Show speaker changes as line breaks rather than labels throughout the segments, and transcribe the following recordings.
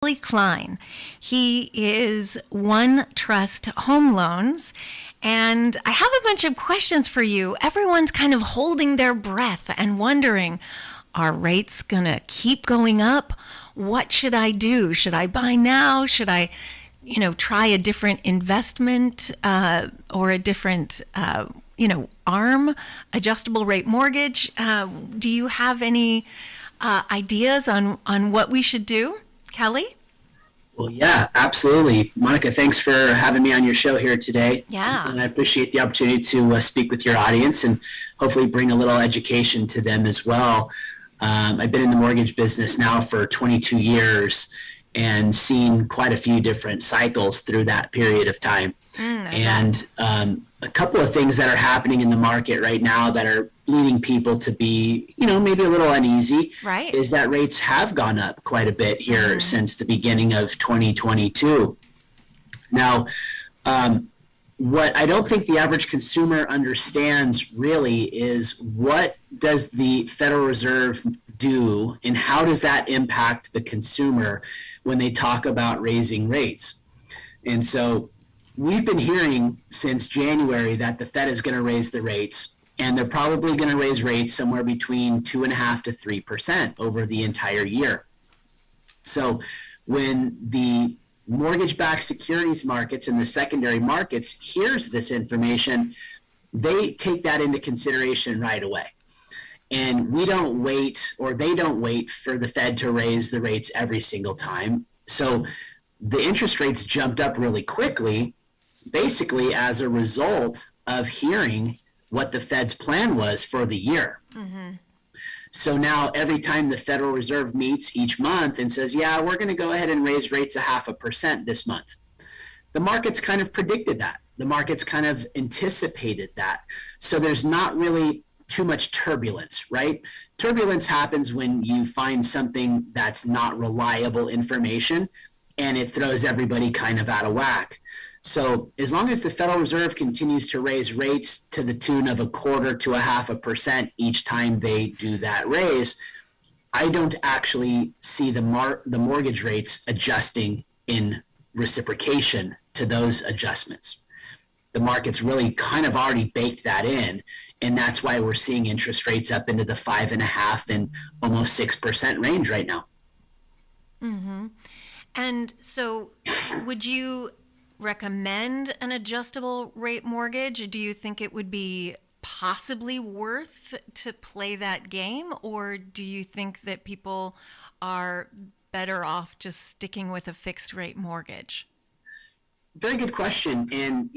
Kline. He is OneTrust Home Loans. And I have a bunch of questions for you. Everyone's kind of holding their breath and wondering, are rates going to keep going up? What should I do? Should I buy now? Should I, try a different investment or a different, ARM, adjustable rate mortgage? Do you have any ideas on what we should do? Kelly?
Well, yeah, absolutely. Monica, thanks for having me on your show here today.
Yeah.
And I appreciate the opportunity to speak with your audience and hopefully bring a little education to them as well. I've been in the mortgage business now for 22 years and seen quite a few different cycles through that period of time. And a couple of things that are happening in the market right now that are leading people to be, maybe a little uneasy,
right,
is that rates have gone up quite a bit here since the beginning of 2022. Now, what I don't think the average consumer understands really is, what does the Federal Reserve do and how does that impact the consumer when they talk about raising rates? And so we've been hearing since January that the Fed is going to raise the rates, and they're probably going to raise rates somewhere between 2.5% to 3% over the entire year. So when the mortgage-backed securities markets and the secondary markets hears this information, they take that into consideration right away. And we don't wait, or they don't wait for the Fed to raise the rates every single time. So the interest rates jumped up really quickly, basically as a result of hearing what the Fed's plan was for the year. So now every time the Federal Reserve meets each month and says, yeah, we're going to go ahead and raise rates 0.5% this month, the markets kind of predicted that. The markets kind of anticipated that. So there's not really too much turbulence, right? Turbulence happens when you find something that's not reliable information and it throws everybody kind of out of whack. So as long as the Federal Reserve continues to raise rates to the tune of 1/4 to 0.5% each time they do that raise, I don't actually see the mortgage rates adjusting in reciprocation to those adjustments. The market's really kind of already baked that in, and that's why we're seeing interest rates up into the 5.5% and almost 6% range right now.
And so would you recommend an adjustable rate mortgage? Do you think it would be possibly worth to play that game, or do you think that people are better off just sticking with a fixed rate mortgage?
Very good question. And,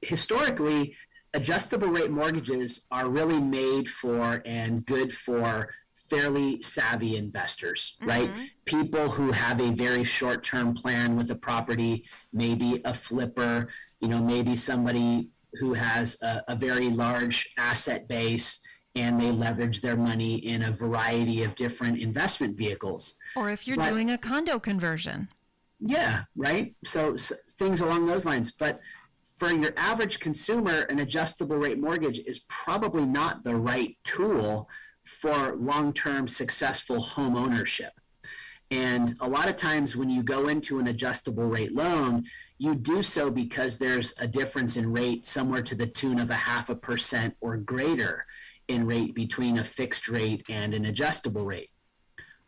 historically, adjustable rate mortgages are really made for and good for fairly savvy investors, right? People who have a very short-term plan with a property, maybe a flipper, maybe somebody who has a very large asset base and they leverage their money in a variety of different investment vehicles.
Or if you're doing a condo conversion.
Yeah, right? So things along those lines. But for your average consumer, an adjustable rate mortgage is probably not the right tool for long-term successful home ownership. And a lot of times when you go into an adjustable rate loan, you do so because there's a difference in rate somewhere to the tune of 0.5% or greater in rate between a fixed rate and an adjustable rate.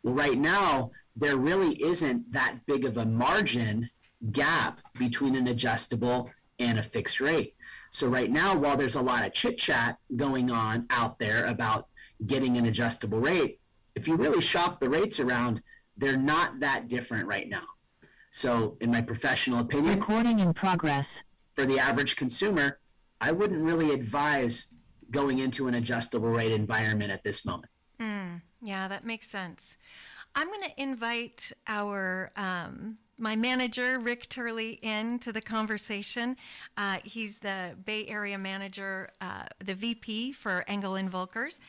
Well, right now, there really isn't that big of a margin gap between an adjustable and a fixed rate. So right now, while there's a lot of chit chat going on out there about getting an adjustable rate, if you really shop the rates around, they're not that different right now. So in my professional opinion,
recording in progress,
for the average consumer, I wouldn't really advise going into an adjustable rate environment at this moment.
Yeah, that makes sense. I'm going to invite our my manager, Rick Turley, into the conversation. He's the Bay Area manager, the VP for Engel and Volkers.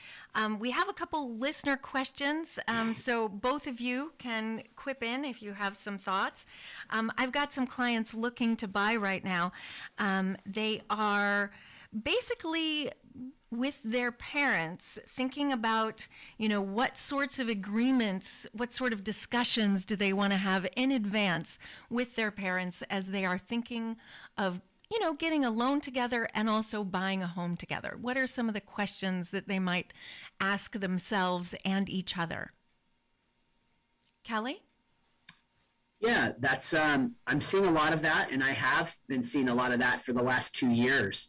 We have a couple listener questions, so both of you can quip in if you have some thoughts. I've got some clients looking to buy right now. They are basically with their parents, thinking about, what sorts of agreements, what sort of discussions do they want to have in advance with their parents as they are thinking of, getting a loan together and also buying a home together? What are some of the questions that they might ask themselves and each other? Kelly?
Yeah, that's I'm seeing a lot of that, and I have been seeing a lot of that for the last 2 years.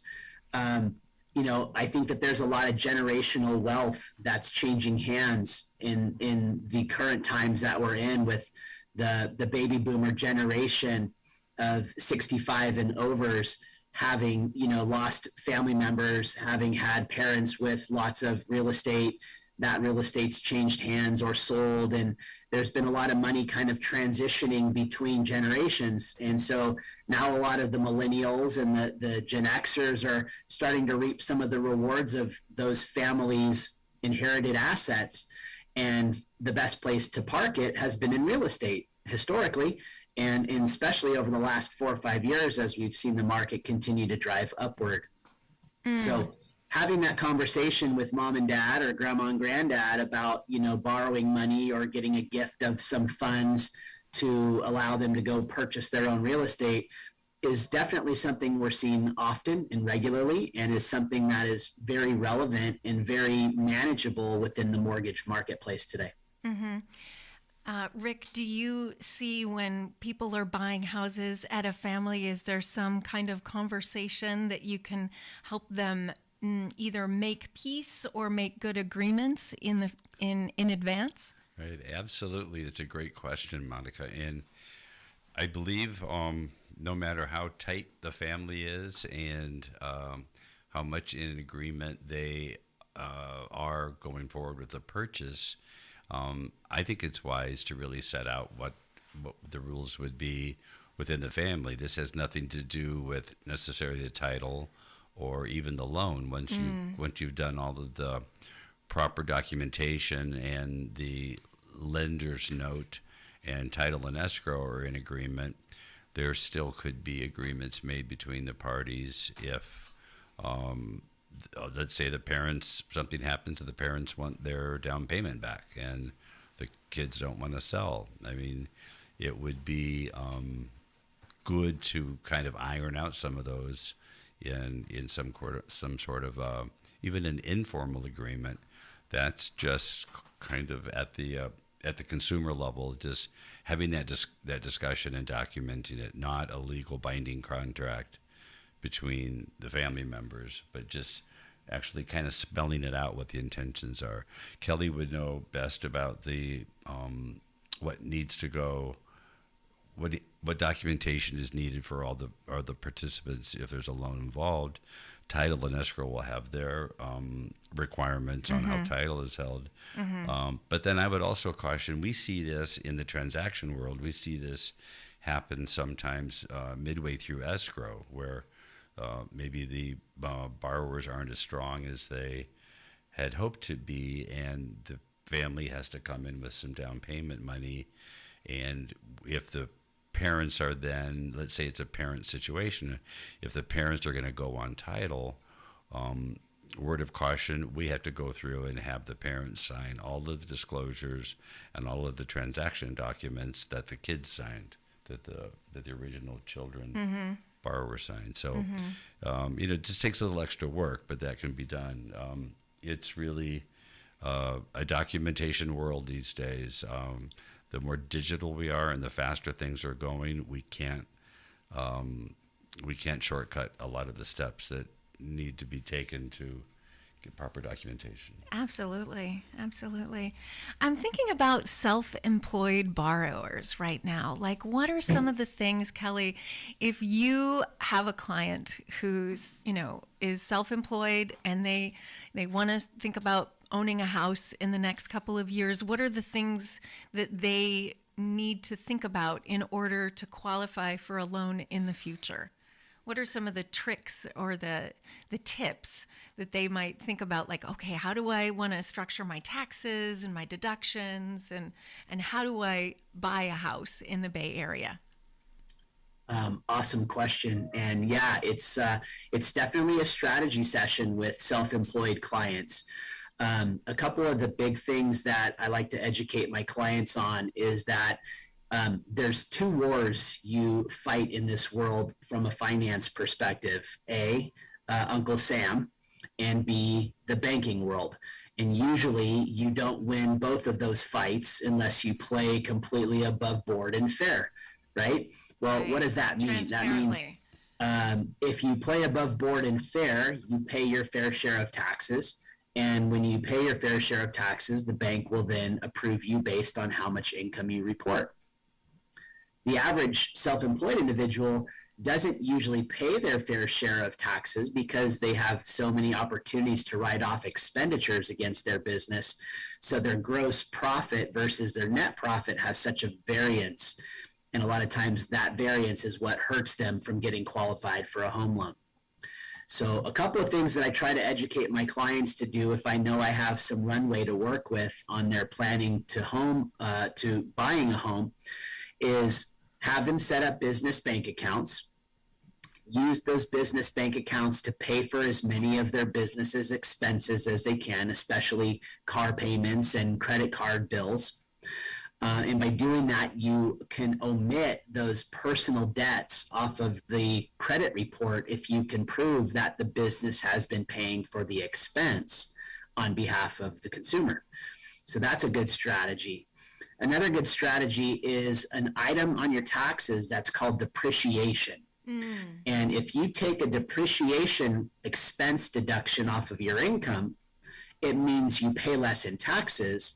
I think that there's a lot of generational wealth that's changing hands in the current times that we're in, with the baby boomer generation of 65 and overs having lost family members, having had parents with lots of real estate. That real estate's changed hands or sold, and there's been a lot of money kind of transitioning between generations. And so now a lot of the millennials and the Gen Xers are starting to reap some of the rewards of those families' inherited assets. And the best place to park it has been in real estate historically, and especially over the last 4 or 5 years as we've seen the market continue to drive upward. So having that conversation with mom and dad or grandma and granddad about, borrowing money or getting a gift of some funds to allow them to go purchase their own real estate is definitely something we're seeing often and regularly, and is something that is very relevant and very manageable within the mortgage marketplace today.
Mm-hmm. Rick, do you see when people are buying houses at a family, is there some kind of conversation that you can help them either make peace or make good agreements in advance?
Right, absolutely. That's a great question, Monica. And I believe no matter how tight the family is and how much in agreement they are going forward with the purchase, I think it's wise to really set out what the rules would be within the family. This has nothing to do with necessarily the title or even the loan. Once you've done all of the proper documentation and the lender's note and title and escrow are in agreement, there still could be agreements made between the parties if let's say the parents, something happens to the parents, want their down payment back and the kids don't want to sell. I mean, it would be good to kind of iron out some of those in some sort of even an informal agreement. That's just kind of at the consumer level, just having that discussion and documenting it, not a legal binding contract between the family members, but just actually kind of spelling it out what the intentions are. Kelly would know best about the what needs to go, what documentation is needed for all the participants if there's a loan involved. Title and escrow will have their requirements on how title is held. But then I would also caution, we see this in the transaction world. We see this happen sometimes midway through escrow, where maybe the borrowers aren't as strong as they had hoped to be, and the family has to come in with some down payment money. And if the parents are then, let's say it's a parent situation, if the parents are going to go on title, word of caution, we have to go through and have the parents sign all of the disclosures and all of the transaction documents that the kids signed, that the original children borrower signed. So, it just takes a little extra work, but that can be done. It's really a documentation world these days. The more digital we are and the faster things are going, we can't shortcut a lot of the steps that need to be taken to get proper documentation.
Absolutely. I'm thinking about self-employed borrowers right now. Like, what are some of the things, Kelly, if you have a client who's, is self-employed and they want to think about owning a house in the next couple of years, what are the things that they need to think about in order to qualify for a loan in the future? What are some of the tricks or the tips that they might think about? Like, okay, how do I want to structure my taxes and my deductions, and how do I buy a house in the Bay Area?
Awesome question. And yeah, it's definitely a strategy session with self-employed clients. A couple of the big things that I like to educate my clients on is that there's two wars you fight in this world from a finance perspective. A, Uncle Sam, and B, the banking world. And usually you don't win both of those fights unless you play completely above board and fair, right? Well,
Right.
what does that mean? That means if you play above board and fair, you pay your fair share of taxes. And when you pay your fair share of taxes, the bank will then approve you based on how much income you report. The average self-employed individual doesn't usually pay their fair share of taxes because they have so many opportunities to write off expenditures against their business. So their gross profit versus their net profit has such a variance. And a lot of times that variance is what hurts them from getting qualified for a home loan. So a couple of things that I try to educate my clients to do if I know I have some runway to work with on their planning to buying a home is have them set up business bank accounts, use those business bank accounts to pay for as many of their business's expenses as they can, especially car payments and credit card bills. And by doing that, you can omit those personal debts off of the credit report if you can prove that the business has been paying for the expense on behalf of the consumer. So that's a good strategy. Another good strategy is an item on your taxes that's called depreciation. And if you take a depreciation expense deduction off of your income, it means you pay less in taxes.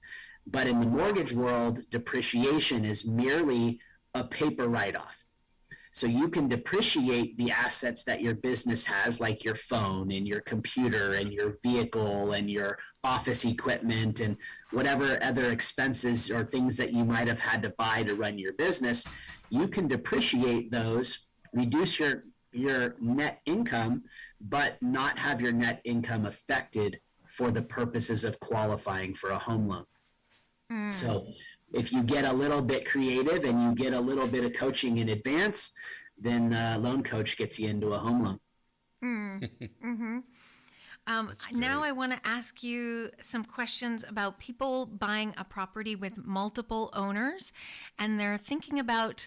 But in the mortgage world, depreciation is merely a paper write-off. So you can depreciate the assets that your business has, like your phone and your computer and your vehicle and your office equipment and whatever other expenses or things that you might have had to buy to run your business. You can depreciate those, reduce your net income, but not have your net income affected for the purposes of qualifying for a home loan. So if you get a little bit creative and you get a little bit of coaching in advance, then Loan Coach gets you into a home loan.
Now I want to ask you some questions about people buying a property with multiple owners, and they're thinking about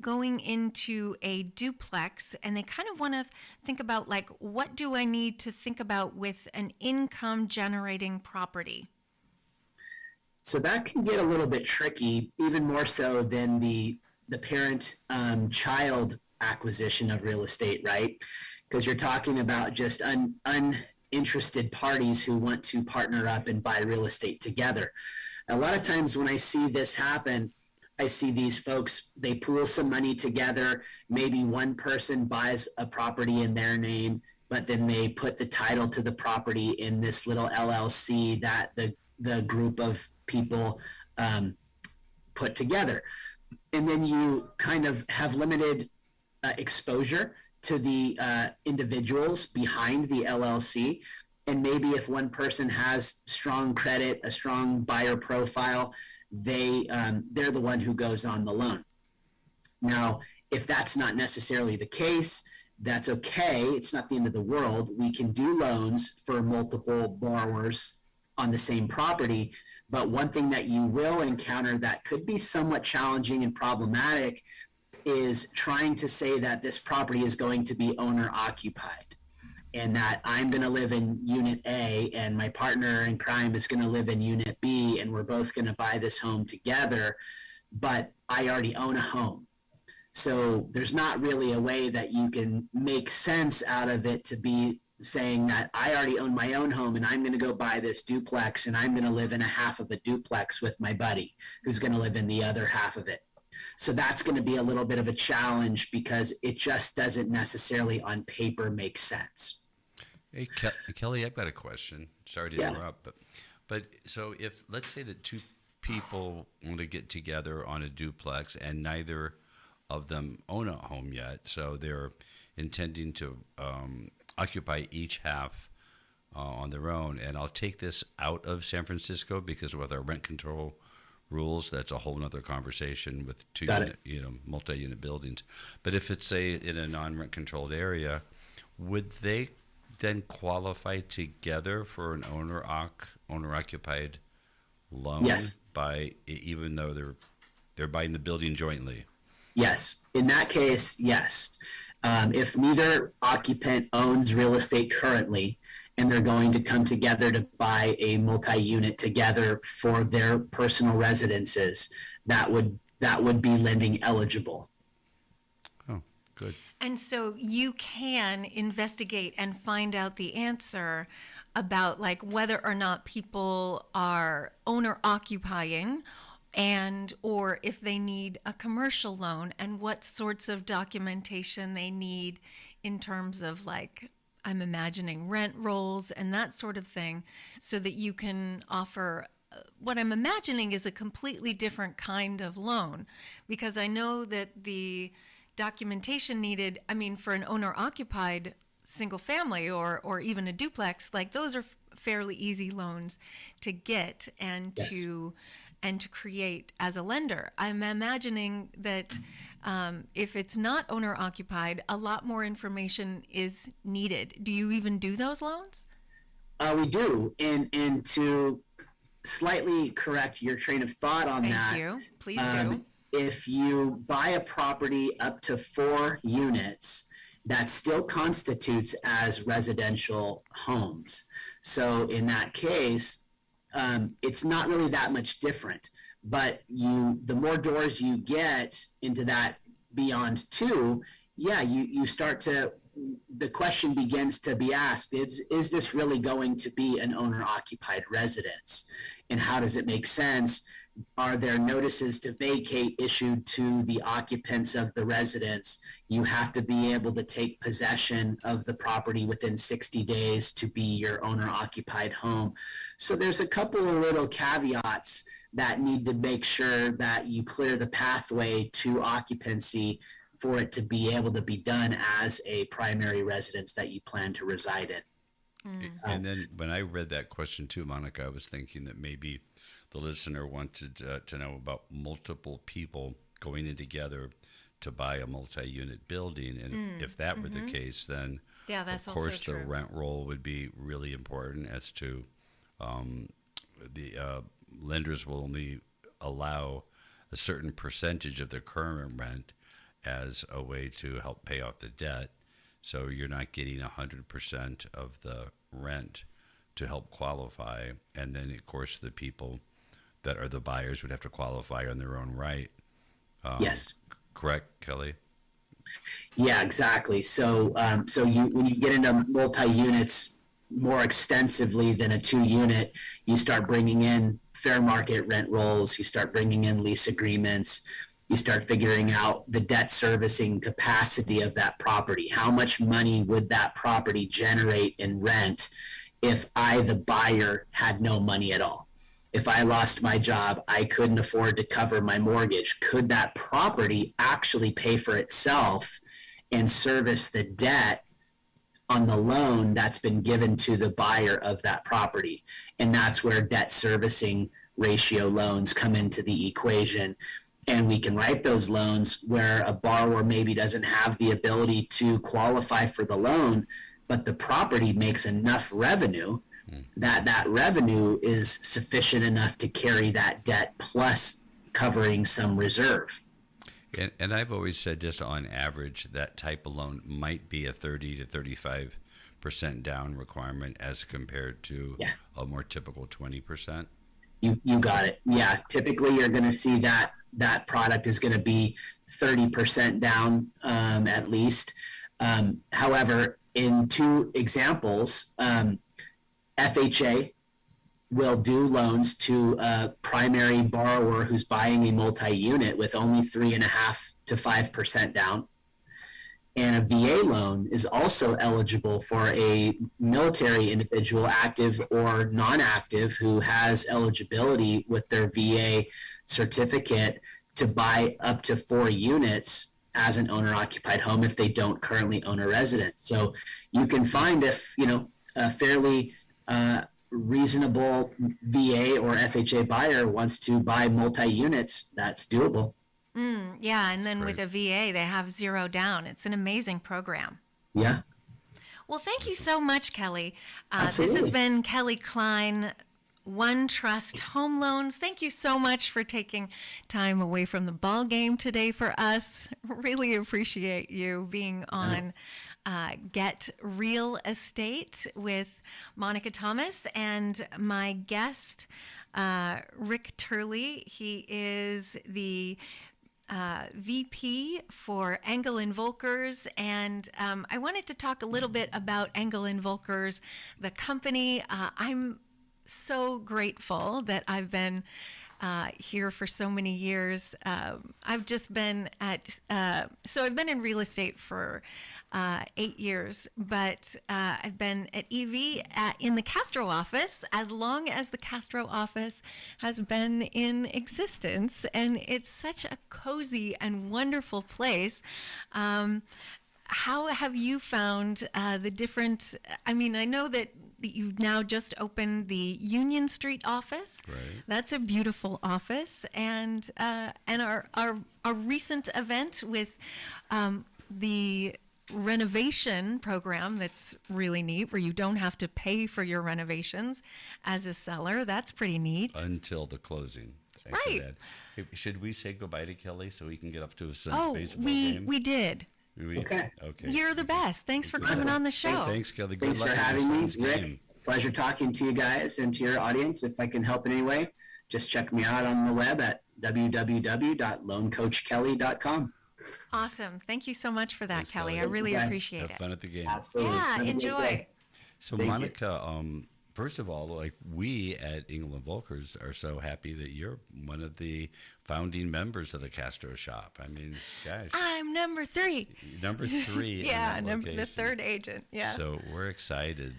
going into a duplex, and they kind of want to think about, like, what do I need to think about with an income generating property?
So that can get a little bit tricky, even more so than the parent-child acquisition of real estate, right? Because you're talking about just uninterested parties who want to partner up and buy real estate together. A lot of times when I see this happen, I see these folks, they pool some money together. Maybe one person buys a property in their name, but then they put the title to the property in this little LLC that the group of people put together. And then you kind of have limited exposure to the individuals behind the LLC. And maybe if one person has strong credit, a strong buyer profile, they're the one who goes on the loan. Now, if that's not necessarily the case, that's okay. It's not the end of the world. We can do loans for multiple borrowers on the same property. But one thing that you will encounter that could be somewhat challenging and problematic is trying to say that this property is going to be owner occupied and that I'm going to live in unit A and my partner in crime is going to live in unit B and we're both going to buy this home together, but I already own a home. So there's not really a way that you can make sense out of it to be saying that I already own my own home and I'm going to go buy this duplex and I'm going to live in a half of a duplex with my buddy who's going to live in the other half of it. So that's going to be a little bit of a challenge because it just doesn't necessarily on paper make sense.
Hey, Kelly, I've got a question. Sorry to interrupt, but so if let's say that two people want to get together on a duplex and neither of them own a home yet, so they're intending to occupy each half on their own, and I'll take this out of San Francisco because with our rent control rules, that's a whole nother conversation with
Got it.
multi-unit buildings. But if it's, say, in a non-rent controlled area, would they then qualify together for an owner occupied loan
Yes.
even though they're buying the building jointly?
Yes. In that case, yes. If neither occupant owns real estate currently and they're going to come together to buy a multi-unit together for their personal residences, that would be lending eligible.
Oh, good.
And so you can investigate and find out the answer about like whether or not people are owner occupying and or if they need a commercial loan and what sorts of documentation they need in terms of like I'm imagining rent rolls and that sort of thing so that you can offer what I'm imagining is a completely different kind of loan because I know that the documentation needed, I mean, for an owner-occupied single family or even a duplex, like those are fairly easy loans to get and
Yes.
to create as a lender. I'm imagining that if it's not owner-occupied, a lot more information is needed. Do you even do those loans?
We do, and to slightly correct your train of thought on that.
Thank you. Please do.
If you buy a property up to 4 units, that still constitutes as residential homes. So in that case, it's not really that much different. But the more doors you get into that beyond 2, yeah, you start to, the question begins to be asked, is this really going to be an owner-occupied residence? And how does it make sense? Are there notices to vacate issued to the occupants of the residence? You have to be able to take possession of the property within 60 days to be your owner-occupied home. So there's a couple of little caveats that need to make sure that you clear the pathway to occupancy for it to be able to be done as a primary residence that you plan to reside in.
And then when I read that question too, Monica, I was thinking that maybe the listener wanted to know about multiple people going in together to buy a multi-unit building. And if that were the case, then
Yeah, that's
of course
also
the
true.
rent roll would be really important as to the lenders will only allow a certain percentage of the current rent as a way to help pay off the debt. So you're not getting 100% of the rent to help qualify. And then, of course, the people that are the buyers would have to qualify on their own right.
Yes.
Correct, Kelly?
Yeah, exactly. So, when you get into multi-units more extensively than a 2-unit, you start bringing in fair market rent rolls, you start bringing in lease agreements, you start figuring out the debt servicing capacity of that property. How much money would that property generate in rent if I, the buyer, had no money at all? If I lost my job, I couldn't afford to cover my mortgage. Could that property actually pay for itself and service the debt on the loan that's been given to the buyer of that property? And that's where debt servicing ratio loans come into the equation. And we can write those loans where a borrower maybe doesn't have the ability to qualify for the loan, but the property makes enough revenue that revenue is sufficient enough to carry that debt plus covering some reserve.
And I've always said just on average, that type of loan might be a 30 to 35% down requirement as compared to a more typical 20%.
You got it. Yeah, typically you're going to see that product is going to be 30% down at least. However, in 2 examples, FHA will do loans to a primary borrower who's buying a multi-unit with only 3.5 to 5% down. And a VA loan is also eligible for a military individual, active or non-active, who has eligibility with their VA certificate to buy up to 4 units as an owner-occupied home if they don't currently own a residence. So you can find a fairly reasonable VA or FHA buyer wants to buy multi-units, that's doable.
Yeah, and then with
Right.
a VA, they have zero down. It's an amazing program.
Yeah,
Well, thank you so much, Kelly. This has
absolutely.
been Kelly Kline, OneTrust Home Loans. Thank you so much for taking time away from the ball game today for us. Really appreciate you being on Get Real Estate with Monika Thomas and my guest, Rick Turley. He is the VP for Engel and Volkers, and I wanted to talk a little bit about Engel and Volkers, the company. I'm so grateful that I've been here for so many years. I've just been so I've been in real estate for 8 years, but I've been at EV in the Castro office as long as the Castro office has been in existence, and it's such a cozy and wonderful place. How have you found the different? I mean, I know that you've now just opened the Union Street office.
Right.
That's a beautiful office, and our recent event with the renovation program, that's really neat, where you don't have to pay for your renovations as a seller. That's pretty neat.
Until the closing. I
Right.
should add. Hey, should we say goodbye to Kelly so we can get up to a
Oh,
baseball
we
game?
we did.
Okay.
Okay.
You're the best. Thanks for
Good.
coming on the show.
Thanks, Kelly. Good
Thanks
luck
for
with your
having me,
son's
Rick.
game.
Pleasure talking to you guys and to your audience. If I can help in any way, just check me out on the web at www.loancoachkelly.com.
Awesome. Thank you so much for that,
Thanks,
Kelly.
Kelly.
I really
Yes.
appreciate
Have
it.
fun at the game.
Absolutely.
Yeah,
Have a great
enjoy.
day.
So,
Thank you.
Monica, first of all, like we at England Volkers are so happy that you're one of the founding members of the Castro shop. I mean, gosh,
I'm number 3.
number 3.
Yeah,
in that
the
location.
third agent. Yeah.
So we're excited.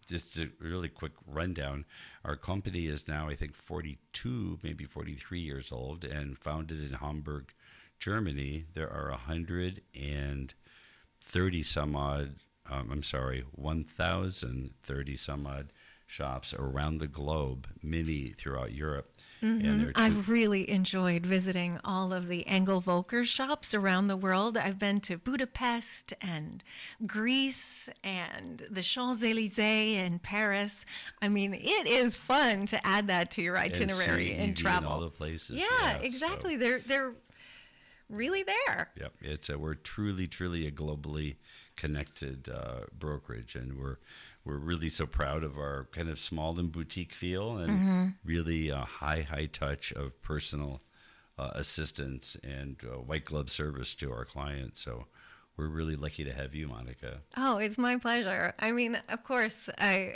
Just a really quick rundown. Our company is now, I think, 42, maybe 43 years old, and founded in Hamburg, Germany. There are 130 some odd. 1,030 some odd shops around the globe, many throughout Europe. And they're
I've really enjoyed visiting all of the Engel Volker shops around the world. I've been to Budapest and Greece and the Champs-Élysées and Paris. I mean, it is fun to add that to your itinerary and
and
travel.
all the places.
Yeah,
so-
exactly. They're really there.
Yep, we're truly a globally connected brokerage, and we're really so proud of our kind of small and boutique feel, and really a high touch of personal assistance and white glove service to our clients. So we're really lucky to have you, Monika.
Oh, it's my pleasure. I mean, of course, I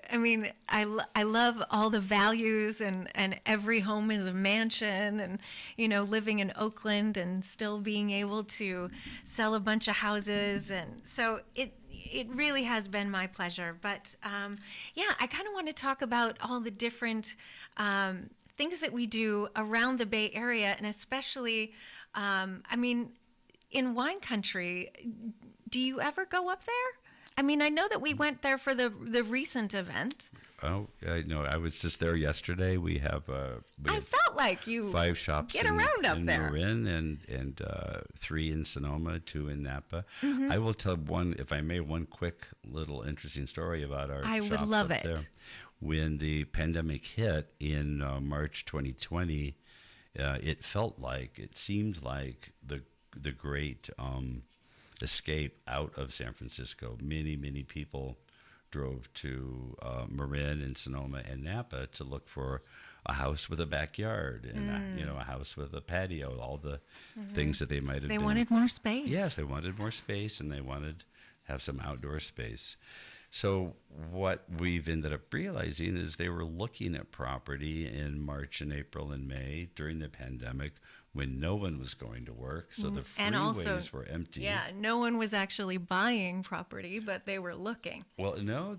love all the values, and every home is a mansion, and, you know, living in Oakland and still being able to sell a bunch of houses. And so it really has been my pleasure. But yeah, I kind of want to talk about all the different things that we do around the Bay Area, and especially, I mean, in wine country. Do you ever go up there? I mean, I know that we went there for the recent event.
Oh, no, I was just there yesterday. We have
I felt like you
5 shops
get
in,
around up
in
there.
Marin and 3 in Sonoma, 2 in Napa. I will tell one quick little interesting story about our
I would
shops
love
up
it.
there. When the pandemic hit in March 2020, it seemed like the great escape out of San Francisco. Many people drove to Marin and Sonoma and Napa to look for a house with a backyard and a house with a patio, all the things that they might have
They
been.
wanted more space.
Yes, they wanted more space, and they wanted to have some outdoor space. So what we've ended up realizing is they were looking at property in March and April and May during the pandemic when no one was going to work, so the
And also,
freeways were empty.
Yeah, no one was actually buying property, but they were looking.
Well, no,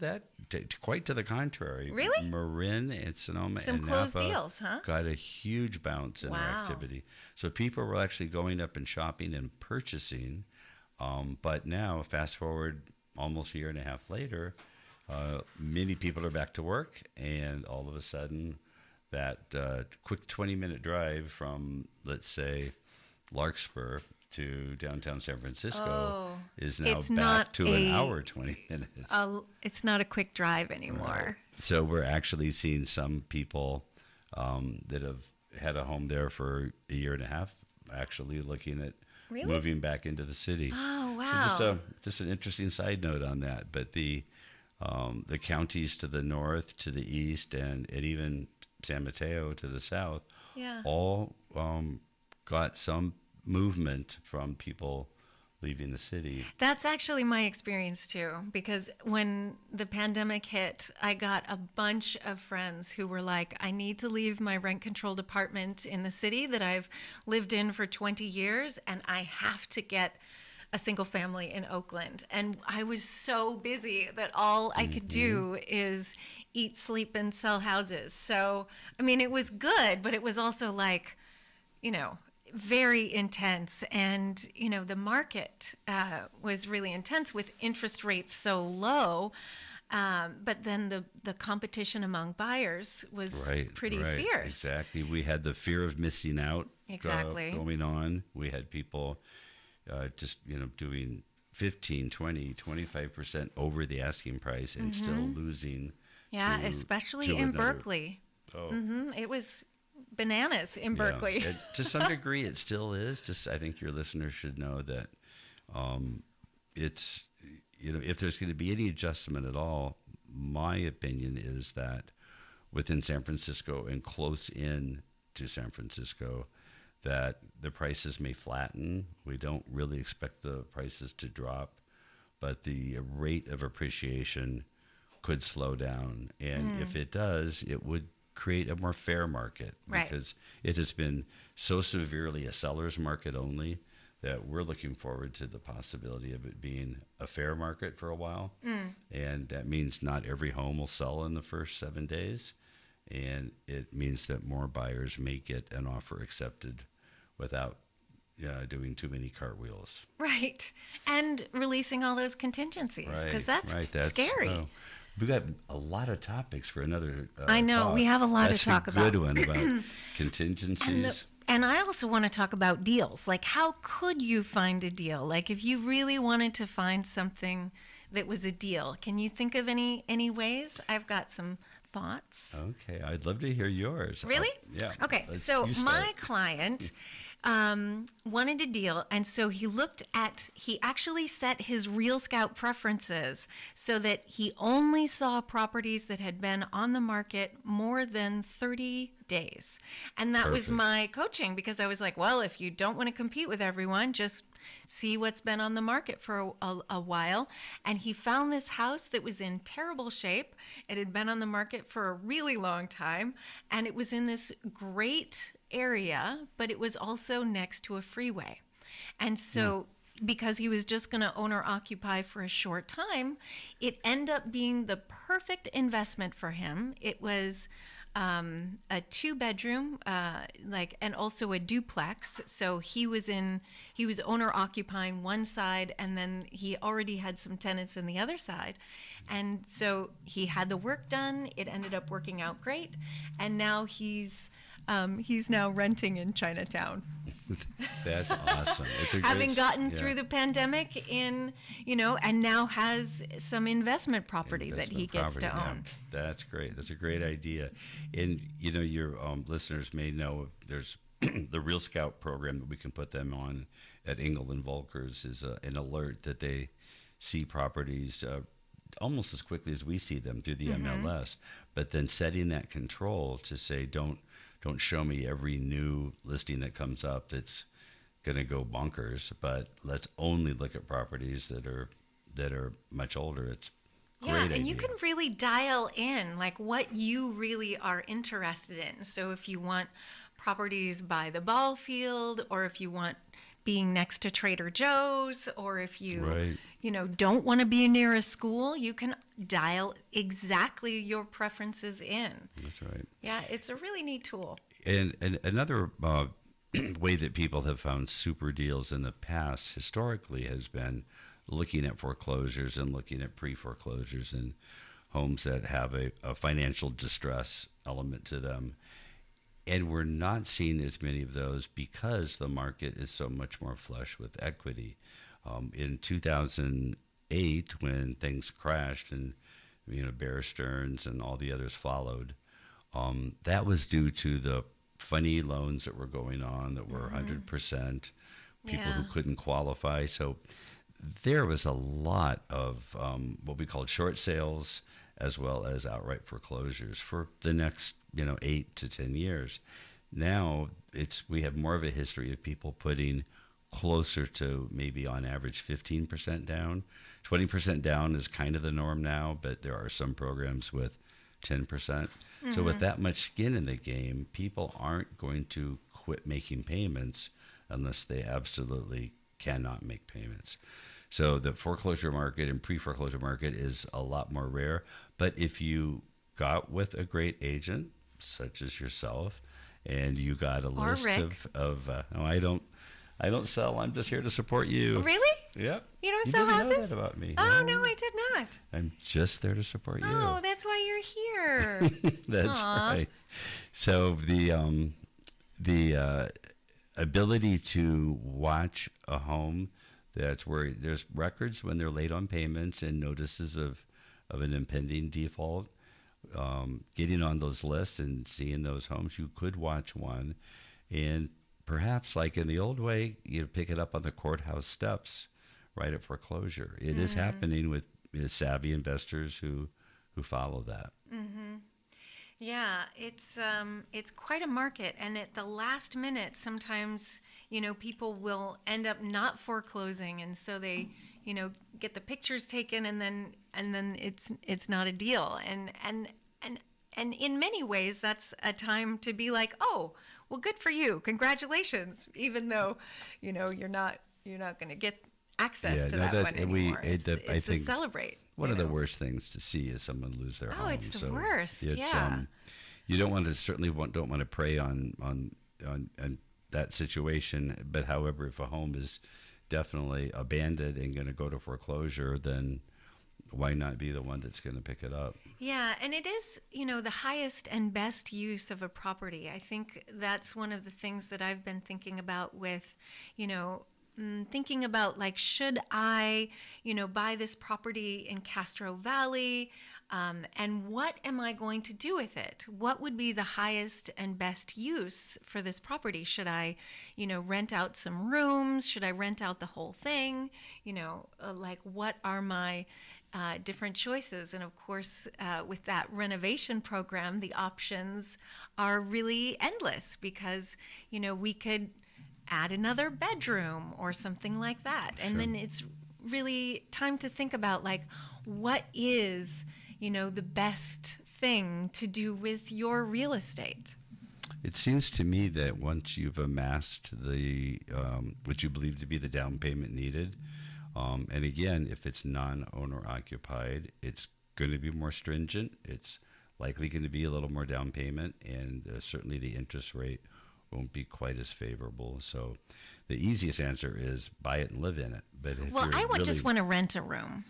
quite to the contrary.
Really?
Marin and Sonoma
Some
and
closed
Napa
deals, huh?
got a huge bounce in their
Wow.
activity. So people were actually going up and shopping and purchasing. But now, fast forward almost a year and a half later, Many people are back to work, and all of a sudden, that quick 20-minute drive from, let's say, Larkspur to downtown San Francisco is now
it's
back
not
to an hour, 20 minutes.
It's not a quick drive anymore.
Right. So we're actually seeing some people that have had a home there for a year and a half actually looking at
Really?
moving back into the city.
Oh, wow.
So just an interesting side note on that. But the counties to the north, to the east, and even San Mateo to the south,
Yeah.
all got some movement from people leaving the city.
That's actually my experience too, because when the pandemic hit, I got a bunch of friends who were like, I need to leave my rent-controlled apartment in the city that I've lived in for 20 years, and I have to get a single family in Oakland. And I was so busy that all I could do is eat, sleep, and sell houses. So, I mean, it was good, but it was also like, very intense. And, the market was really intense with interest rates so low. But then the competition among buyers was pretty fierce.
Exactly. We had the fear of missing out going on. We had people just, doing 15, 20, 25% over the asking price and still losing.
Yeah, especially in Berkeley.
Oh.
It was bananas in Berkeley.
Yeah. To some degree, it still is. Just I think your listeners should know that it's, if there's going to be any adjustment at all, my opinion is that within San Francisco and close in to San Francisco, that the prices may flatten. We don't really expect the prices to drop, but the rate of appreciation could slow down. And if it does, it would create a more fair market, because it has been so severely a seller's market only that we're looking forward to the possibility of it being a fair market for a while. And that means not every home will sell in the first 7 days. And it means that more buyers may get an offer accepted without doing too many cartwheels.
Right. And releasing all those contingencies, because that's scary.
We got a lot of topics for another
I know.
talk.
We have a lot to talk about.
That's a good one about contingencies.
And I also want to talk about deals. Like, how could you find a deal? Like, if you really wanted to find something that was a deal, can you think of any ways? I've got some thoughts.
Okay, I'd love to hear yours.
Really?
Yeah.
Okay, so my client wanted a deal, and so he actually set his Real Scout preferences so that he only saw properties that had been on the market more than 30 days. And that was my coaching, because I was like, well, if you don't want to compete with everyone, just see what's been on the market for a while. And he found this house that was in terrible shape. It had been on the market for a really long time, and it was in this great area, but it was also next to a freeway. And so because he was just going to owner occupy for a short time, it ended up being the perfect investment for him. It was a 2-bedroom, and also a duplex. So he was owner occupying one side, and then he already had some tenants in the other side. And so he had the work done. It ended up working out great. And now he's now renting in Chinatown.
That's awesome. It's a
Having gotten through the pandemic and now has some investment property that he gets to own.
That's great. That's a great idea. And, your listeners may know there's the Real Scout program that we can put them on at Engel and Volkers is an alert that they see properties almost as quickly as we see them through the MLS, but then setting that control to say, don't show me every new listing that comes up that's going to go bonkers, but let's only look at properties that are much older. It's great idea.
And you can really dial in like what you really are interested in. So if you want properties by the ball field, or if you want being next to Trader Joe's, or if you don't want to be near a school, you can dial exactly your preferences in.
That's right.
Yeah, it's a really neat tool.
And another way that people have found super deals in the past historically has been looking at foreclosures and looking at pre-foreclosures. And homes that have a financial distress element to them. And we're not seeing as many of those because the market is so much more flush with equity. In 2008, when things crashed and Bear Stearns and all the others followed, that was due to the funny loans that were going on that were 100%, people who couldn't qualify. So there was a lot of what we called short sales as well as outright foreclosures for the next 8 to 10 years. Now we have more of a history of people putting closer to maybe on average 15% down. 20% down is kind of the norm now, but there are some programs with 10%. So with that much skin in the game, people aren't going to quit making payments unless they absolutely cannot make payments. So the foreclosure market and pre-foreclosure market is a lot more rare. But if you got with a great agent, such as yourself, and you got a
Or
list
Rick.
of I don't sell. I'm just here to support you.
Really?
Yep.
You don't
You
sell
didn't know
houses?
that about me.
Oh, no, I did not.
I'm just there to support you.
Oh, that's why you're here.
That's
Aw.
right. So the ability to watch a home that's where there's records when they're late on payments and notices of an impending default, getting on those lists and seeing those homes, you could watch one, and perhaps like in the old way, you pick it up on the courthouse steps right at foreclosure. It is happening with savvy investors who follow that.
Yeah, it's quite a market, and at the last minute, sometimes people will end up not foreclosing, and so they get the pictures taken, and then it's not a deal, and in many ways, that's a time to be like, oh, well, good for you, congratulations, even though you're not going to get access to that one anymore. It's
I
to
think
celebrate.
one of the worst things to see is someone lose their home.
It's the worst, yeah.
You don't want to prey on that situation. But however, if a home is definitely abandoned and going to go to foreclosure, then why not be the one that's going to pick it up?
Yeah, and it is, the highest and best use of a property. I think that's one of the things that I've been thinking about with, thinking about like, should I, buy this property in Castro Valley? And what am I going to do with it? What would be the highest and best use for this property? Should I, rent out some rooms? Should I rent out the whole thing? Like what are my different choices? And of course, with that renovation program, the options are really endless because, we could add another bedroom or something like that. And then it's really time to think about like, what is, the best thing to do with your real estate?
It seems to me that once you've amassed the what you believe to be the down payment needed, and again, if it's non-owner occupied, it's going to be more stringent. It's likely going to be a little more down payment, and certainly the interest rate won't be quite as favorable. So the easiest answer is buy it and live in it. But if
Well,
you're
I would
really,
just want to rent a room,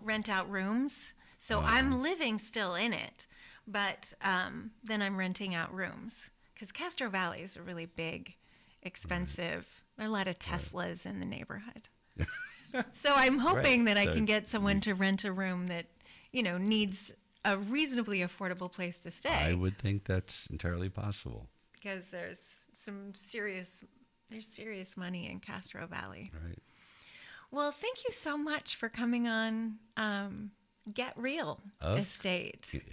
rent out rooms. So I'm living still in it, but then I'm renting out rooms because Castro Valley is a really big, expensive. There are a lot of Teslas in the neighborhood. So I'm hoping that I can get someone to rent a room that, needs a reasonably affordable place to stay.
I would think that's entirely possible.
Because there's serious money in Castro Valley.
Right.
Well, thank you so much for coming on Get Real Estate.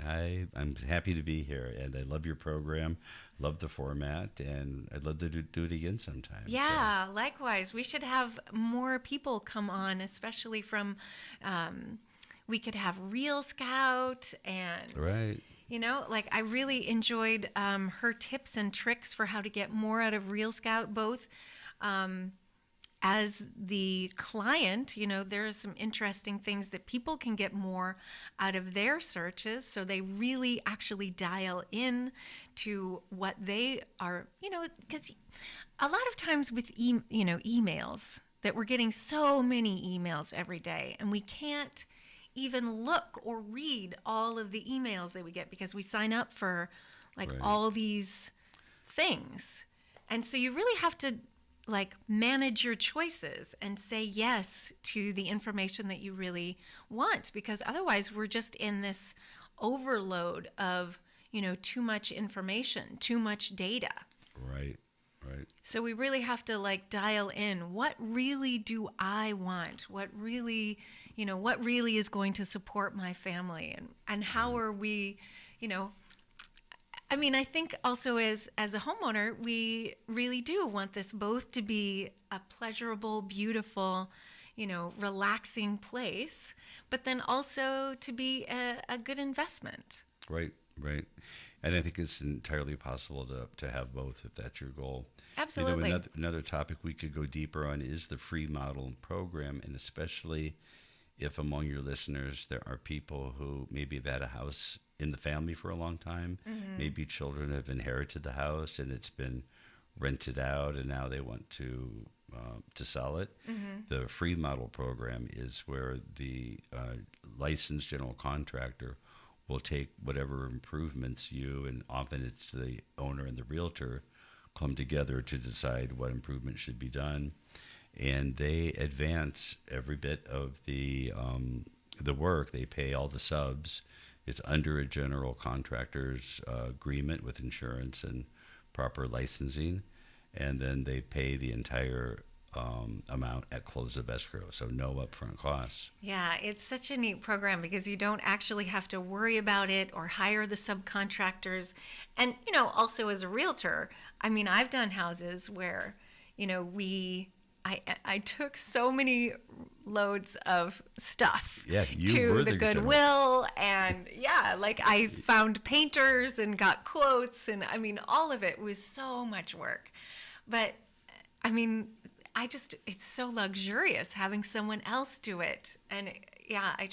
I'm happy to be here, and I love your program, love the format, and I'd love to do it again sometime.
Yeah, likewise. We should have more people come on, especially from, we could have Real Scout and...
Right.
I really enjoyed her tips and tricks for how to get more out of Real Scout, both as the client, there are some interesting things that people can get more out of their searches. So they really actually dial in to what they are, because a lot of times with, emails that we're getting so many emails every day and we can't even look or read all of the emails that we get because we sign up for like
Right.
all these things. And so you really have to like manage your choices and say yes to the information that you really want, because otherwise we're just in this overload of, too much information, too much data.
Right. Right.
So we really have to like dial in, what really do I want? What really is going to support my family, and how are we, I think also as a homeowner, we really do want this both to be a pleasurable, beautiful, relaxing place, but then also to be a good investment.
Right. Right. And I think it's entirely possible to have both if that's your goal.
Absolutely.
Another topic we could go deeper on is the free model program, and especially if among your listeners there are people who maybe have had a house in the family for a long time, maybe children have inherited the house and it's been rented out and now they want to sell it. The free model program is where the licensed general contractor will take whatever improvements you, and often it's the owner and the realtor, come together to decide what improvements should be done, and they advance every bit of the work. They pay all the subs. It's under a general contractor's agreement with insurance and proper licensing, and then they pay the entire amount at close of escrow, so no upfront costs.
Yeah, it's such a neat program because you don't actually have to worry about it or hire the subcontractors. And, also as a realtor, I've done houses where, I took so many loads of stuff to the Goodwill, and I found painters and got quotes, and all of it was so much work. But it's so luxurious having someone else do it. And I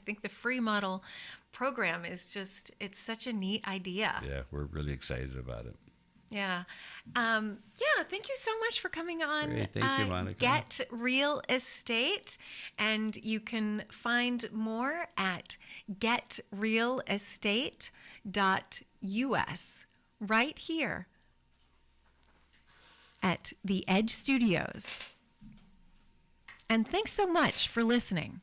think the free model program is it's such a neat idea.
Yeah, we're really excited about it.
Yeah. Thank you so much for coming on.
Great. Thank you, Monika.
Get Real Estate. And you can find more at getrealestate.us right here at the Edge Studios. And thanks so much for listening.